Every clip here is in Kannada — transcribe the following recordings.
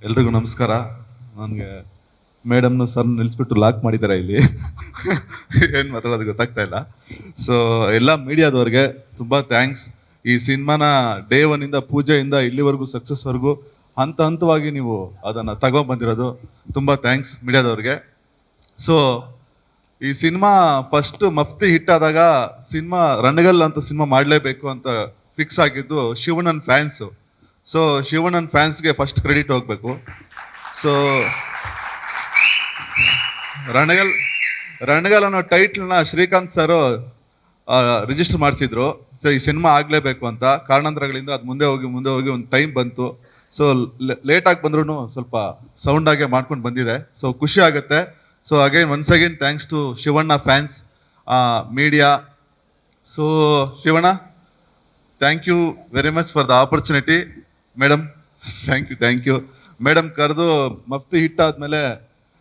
ಎಲ್ರಿಗೂ ನಮಸ್ಕಾರ. ನನಗೆ ಮೇಡಮ್ನ ಸರ್ ನಿಲ್ಲಿಸ್ಬಿಟ್ಟು ಲಾಕ್ ಮಾಡಿದ್ದಾರೆ ಇಲ್ಲಿ. ಏನು ಮಾತಾಡೋದು ಗೊತ್ತಾಗ್ತಾ ಇಲ್ಲ. ಸೊ ಎಲ್ಲ ಮೀಡಿಯಾದವ್ರಿಗೆ ತುಂಬ ಥ್ಯಾಂಕ್ಸ್. ಈ ಸಿನಿಮಾನ ಡೇ ಒನ್ನಿಂದ ಪೂಜೆಯಿಂದ ಇಲ್ಲಿವರೆಗೂ ಸಕ್ಸಸ್ವರೆಗೂ ಹಂತ ಹಂತವಾಗಿ ನೀವು ಅದನ್ನು ತಗೊಂಡ್ಬಂದಿರೋದು ತುಂಬ ಥ್ಯಾಂಕ್ಸ್ ಮೀಡಿಯಾದವ್ರಿಗೆ. ಸೊ ಈ ಸಿನಿಮಾ ಫಸ್ಟ್ ಮಫ್ತಿ ಹಿಟ್ ಆದಾಗ ಸಿನಿಮಾ ರಣಗಲ್ ಅಂತ ಸಿನಿಮಾ ಮಾಡಲೇಬೇಕು ಅಂತ ಫಿಕ್ಸ್ ಆಗಿದ್ದು ಶಿವಣ್ಣನ ಫ್ಯಾನ್ಸು. ಸೊ ಶಿವಣ್ಣನ ಫ್ಯಾನ್ಸ್ಗೆ ಫಸ್ಟ್ ಕ್ರೆಡಿಟ್ ಹೋಗಬೇಕು. ಸೊ ರಣಗಲ್ ಅನ್ನೋ ಟೈಟ್ಲನ್ನ ಶ್ರೀಕಾಂತ್ ಸರು ರಿಜಿಸ್ಟರ್ ಮಾಡಿಸಿದ್ರು. ಸೊ ಈ ಸಿನಿಮಾ ಆಗಲೇಬೇಕು ಅಂತ ಕಾರಣಾಂತರಗಳಿಂದ ಅದು ಮುಂದೆ ಹೋಗಿ ಒಂದು ಟೈಮ್ ಬಂತು. ಸೊ ಲೇಟಾಗಿ ಬಂದ್ರೂ ಸ್ವಲ್ಪ ಸೌಂಡಾಗೆ ಮಾಡ್ಕೊಂಡು ಬಂದಿದೆ. ಸೊ ಖುಷಿ ಆಗುತ್ತೆ. So once again thanks to Shivanna fans, media. So Shivanna, thank you very much for the opportunity. Madam thank you madam. ಕರೆದು ಮಫ್ತಿ ಹಿಟ್ ಆದಮೇಲೆ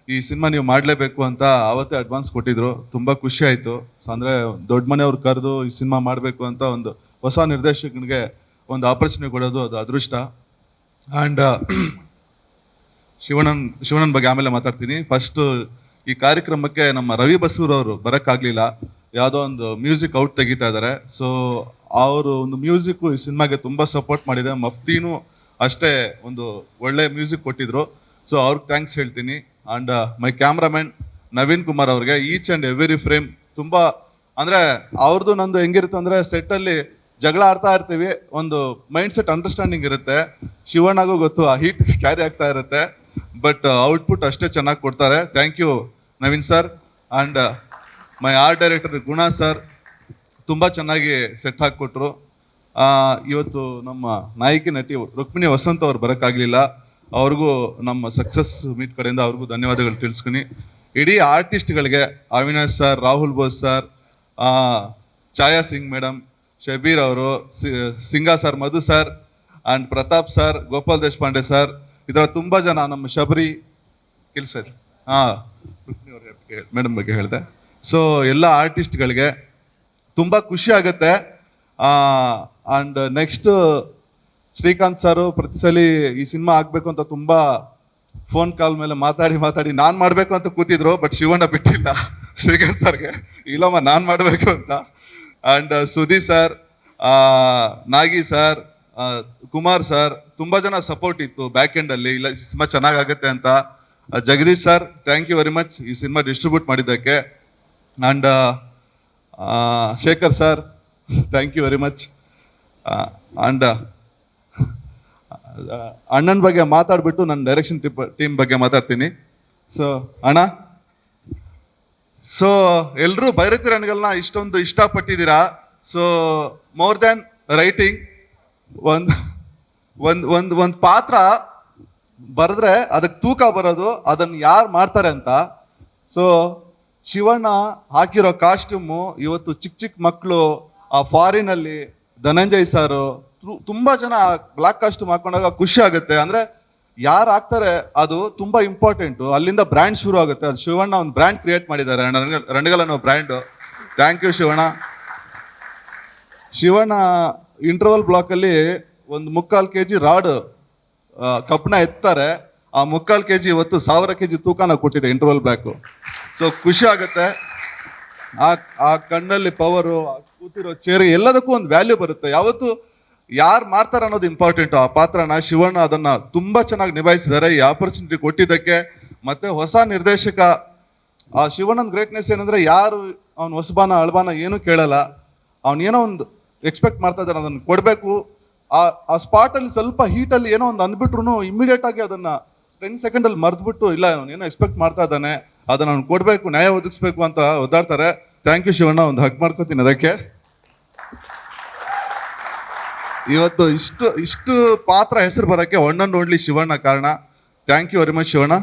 ಈ ಸಿನಿಮಾ ನೀವು ಮಾಡಲೇಬೇಕು ಅಂತ ಆವತ್ತೇ ಅಡ್ವಾನ್ಸ್ ಕೊಟ್ಟಿದ್ರು. ತುಂಬ ಖುಷಿ ಆಯಿತು. ಸೊ ಅಂದರೆ ದೊಡ್ಡ ಮನೆಯವ್ರು ಕರೆದು ಈ ಸಿನಿಮಾ ಮಾಡಬೇಕು ಅಂತ ಒಂದು ಹೊಸ ನಿರ್ದೇಶಕನಿಗೆ ಒಂದು ಆಪರ್ಚುನಿಟಿ ಕೊಡೋದು ಅದು ಅದೃಷ್ಟ. ಆ್ಯಂಡ್ ಶಿವಣ್ಣನ ಬಗ್ಗೆ ಆಮೇಲೆ ಮಾತಾಡ್ತೀನಿ. ಫಸ್ಟು ಈ ಕಾರ್ಯಕ್ರಮಕ್ಕೆ ನಮ್ಮ ರವಿ ಬಸೂರವರು ಬರೋಕ್ಕಾಗಲಿಲ್ಲ, ಯಾವುದೋ ಒಂದು ಮ್ಯೂಸಿಕ್ ಔಟ್ ತೆಗಿತಾ ಇದ್ದಾರೆ. ಸೊ ಅವರು ಒಂದು ಮ್ಯೂಸಿಕ್ಕು ಈ ಸಿನಿಮಾಗೆ ತುಂಬ ಸಪೋರ್ಟ್ ಮಾಡಿದೆ. ಮಫ್ತಿನೂ ಅಷ್ಟೇ ಒಂದು ಒಳ್ಳೆ ಮ್ಯೂಸಿಕ್ ಕೊಟ್ಟಿದ್ರು. ಸೊ ಅವ್ರಿಗೆ ಥ್ಯಾಂಕ್ಸ್ ಹೇಳ್ತೀನಿ. And my cameraman Naveen Kumar ಅವ್ರಿಗೆ ಈಚ್ ಆ್ಯಂಡ್ ಎವ್ರಿ ಫ್ರೇಮ್ ತುಂಬ ಅಂದರೆ ಅವ್ರದ್ದು ನಂದು ಹೆಂಗಿರುತ್ತೆ ಅಂದರೆ ಸೆಟ್ಟಲ್ಲಿ ಜಗಳ ಆಡ್ತಾ ಇರ್ತೀವಿ, ಒಂದು ಮೈಂಡ್ ಸೆಟ್ ಅಂಡರ್ಸ್ಟ್ಯಾಂಡಿಂಗ್ ಇರುತ್ತೆ. ಶಿವಣ್ಣಗೂ ಗೊತ್ತು ಆ ಹೀಟ್ ಕ್ಯಾರಿ ಆಗ್ತಾ ಇರುತ್ತೆ, ಬಟ್ ಔಟ್ಪುಟ್ ಅಷ್ಟೇ ಚೆನ್ನಾಗಿ ಕೊಡ್ತಾರೆ. Thank you Naveen sir. And my art director Guna sir ತುಂಬ ಚೆನ್ನಾಗಿ ಸೆಟ್ ಹಾಕಿಕೊಟ್ರು. ಇವತ್ತು ನಮ್ಮ ನಾಯಕಿ ನಟಿ ರುಕ್ಮಿಣಿ ವಸಂತ್ ಅವ್ರು ಬರೋಕ್ಕಾಗಲಿಲ್ಲ. ಅವ್ರಿಗೂ ನಮ್ಮ ಸಕ್ಸಸ್ ಮೀಟ್ ಕಡೆಯಿಂದ ಅವ್ರಿಗೂ ಧನ್ಯವಾದಗಳು ತಿಳಿಸ್ತೀನಿ. ಇಡೀ ಆರ್ಟಿಸ್ಟ್ಗಳಿಗೆ Avinash sir, Rahul Bose sir, Chhaya Singh madam, Shabir ಅವರು, Singa sir, Madhu sir and Pratap sir, Gopal Deshpande sir, ಇದರ ತುಂಬ ಜನ, ನಮ್ಮ ಶಬರಿ ಕಿಲ್ ಸರ್, ರುಕ್ಮಿಣಿ ಅವ್ರ ಮೇಡಮ್ ಬಗ್ಗೆ ಹೇಳಿದೆ. ಸೊ ಎಲ್ಲ ಆರ್ಟಿಸ್ಟ್ಗಳಿಗೆ ತುಂಬ ಖುಷಿ ಆಗುತ್ತೆ. ಆ್ಯಂಡ್ ನೆಕ್ಸ್ಟ್ ಶ್ರೀಕಾಂತ್ ಸರು ಪ್ರತಿ ಸಲ ಈ ಸಿನಿಮಾ ಆಗಬೇಕು ಅಂತ ತುಂಬ ಫೋನ್ ಕಾಲ್ ಮೇಲೆ ಮಾತಾಡಿ ನಾನು ಮಾಡಬೇಕು ಅಂತ ಕೂತಿದ್ರು. ಬಟ್ ಶಿವಣ್ಣ ಬಿಟ್ಟಿಲ್ಲ ಶ್ರೀಕಾಂತ್ ಸರ್ಗೆ, ಇಲ್ಲಮ್ಮ ನಾನು ಮಾಡಬೇಕು ಅಂತ. And Sudhi sir, Nagi sir, Kumar sir, ತುಂಬ ಜನ ಸಪೋರ್ಟ್ ಇತ್ತು ಬ್ಯಾಕ್ ಎಂಡಲ್ಲಿ. ಇಲ್ಲ ಸಿನಿಮಾ ಚೆನ್ನಾಗಾಗುತ್ತೆ ಅಂತ. Jagadish sir, thank you very much ಈ ಸಿನಿಮಾ ಡಿಸ್ಟ್ರಿಬ್ಯೂಟ್ ಮಾಡಿದ್ದಕ್ಕೆ. And Shekhar sir, thank you very much. And ಅಣ್ಣನ ಬಗ್ಗೆ ಮಾತಾಡ್ಬಿಟ್ಟು ನನ್ನ ಡೈರೆಕ್ಷನ್ ಟೀಮ್ ಬಗ್ಗೆ ಮಾತಾಡ್ತೀನಿ. ಸೊ ಅಣ್ಣ, ಸೊ ಎಲ್ಲರೂ ಭೈರತಿ ರಣಗಲ್ನ ಇಷ್ಟೊಂದು ಇಷ್ಟಪಟ್ಟಿದ್ದೀರಾ. ಸೊ ಮೋರ್ ದ್ಯಾನ್ ರೈಟಿಂಗ್, ಒಂದು ಪಾತ್ರ ಬರೆದ್ರೆ ಅದಕ್ಕೆ ತೂಕ ಬರೋದು ಅದನ್ನು ಯಾರು ಮಾಡ್ತಾರೆ ಅಂತ. ಸೊ ಶಿವಣ್ಣ ಹಾಕಿರೋ ಕಾಸ್ಟ್ಯೂಮು ಇವತ್ತು ಚಿಕ್ಕ ಮಕ್ಕಳು ಆ ಫಾರಿನಲ್ಲಿ ಧನಂಜಯ್ ಸಾರು ತುಂಬ ಜನ ಬ್ಲಾಕ್ ಕಾಸ್ಟ್ಯೂಮ್ ಹಾಕೊಂಡಾಗ ಖುಷಿ ಆಗುತ್ತೆ. ಅಂದರೆ ಯಾರು ಹಾಕ್ತಾರೆ ಅದು ತುಂಬ ಇಂಪಾರ್ಟೆಂಟು. ಅಲ್ಲಿಂದ ಬ್ರ್ಯಾಂಡ್ ಶುರು ಆಗುತ್ತೆ. ಅದು ಶಿವಣ್ಣ ಒಂದು ಬ್ರ್ಯಾಂಡ್ ಕ್ರಿಯೇಟ್ ಮಾಡಿದ್ದಾರೆ, ರಣಗಲ್ ಅನ್ನೋ brand. Thank you Shivanna. Shivanna interval ಬ್ಲಾಕಲ್ಲಿ ಒಂದು 3/4 kg ರಾಡ್ ಕಬ್ಬಣ ಎತ್ತಾರೆ. ಆ 3/4 kg ಇವತ್ತು 1000 kg ತೂಕನ ಕೊಟ್ಟಿದೆ ಇಂಟರ್ವಲ್ ಬ್ಲಾಕು. ಸೊ ಖುಷಿ ಆಗುತ್ತೆ. ಆ ಕಣ್ಣಲ್ಲಿ ಪವರು, ಕೂತಿರೋ ಚೇರು, ಎಲ್ಲದಕ್ಕೂ ಒಂದು ವ್ಯಾಲ್ಯೂ ಬರುತ್ತೆ. ಯಾವತ್ತು ಯಾರು ಮಾಡ್ತಾರೆ ಅನ್ನೋದು ಇಂಪಾರ್ಟೆಂಟು. ಆ ಪಾತ್ರನ ಶಿವಣ್ಣ ಅದನ್ನ ತುಂಬ ಚೆನ್ನಾಗಿ ನಿಭಾಯಿಸಿದ್ದಾರೆ. ಈ ಆಪರ್ಚುನಿಟಿ ಕೊಟ್ಟಿದ್ದಕ್ಕೆ. ಮತ್ತೆ ಹೊಸ ನಿರ್ದೇಶಕ, ಆ ಶಿವಣ್ಣನ ಗ್ರೇಟ್ನೆಸ್ ಏನಂದ್ರೆ ಯಾರು ಅವ್ನು ಹೊಸಬಾನ ಅಳಬಾನ ಏನೂ ಕೇಳಲ್ಲ. ಅವನೇನೋ ಒಂದು ಎಕ್ಸ್ಪೆಕ್ಟ್ ಮಾಡ್ತಾ ಇದ್ದಾನೆ, ಅದನ್ನು ಕೊಡಬೇಕು. ಆ ಸ್ಪಾಟಲ್ಲಿ ಸ್ವಲ್ಪ ಹೀಟಲ್ಲಿ ಏನೋ ಒಂದು ಅಂದ್ಬಿಟ್ರು ಇಮಿಡಿಯೇಟ್ ಆಗಿ ಅದನ್ನ 10 ಸೆಕೆಂಡಲ್ಲಿ ಮರೆದ್ಬಿಟ್ಟು ಇಲ್ಲ ಅವನೇನೋ ಎಕ್ಸ್ಪೆಕ್ಟ್ ಮಾಡ್ತಾ ಇದ್ದಾನೆ, ಅದನ್ನ ಅವ್ನು ಕೊಡಬೇಕು, ನ್ಯಾಯ ಒದಗಿಸ್ಬೇಕು ಅಂತ ಒದ್ದಾಡ್ತಾರೆ. Thank you Shivanna. ಒಂದು ಹಕ್ ಮಾಡ್ಕೋತೀನಿ ಅದಕ್ಕೆ. ಇವತ್ತು ಇಷ್ಟು ಪಾತ್ರ ಹೆಸರು ಬರೋಕ್ಕೆ ಒನ್ ಅಂಡ್ ಓನ್ಲಿ ಶಿವಣ್ಣ ಕಾರಣ. Thank you very much Shivanna.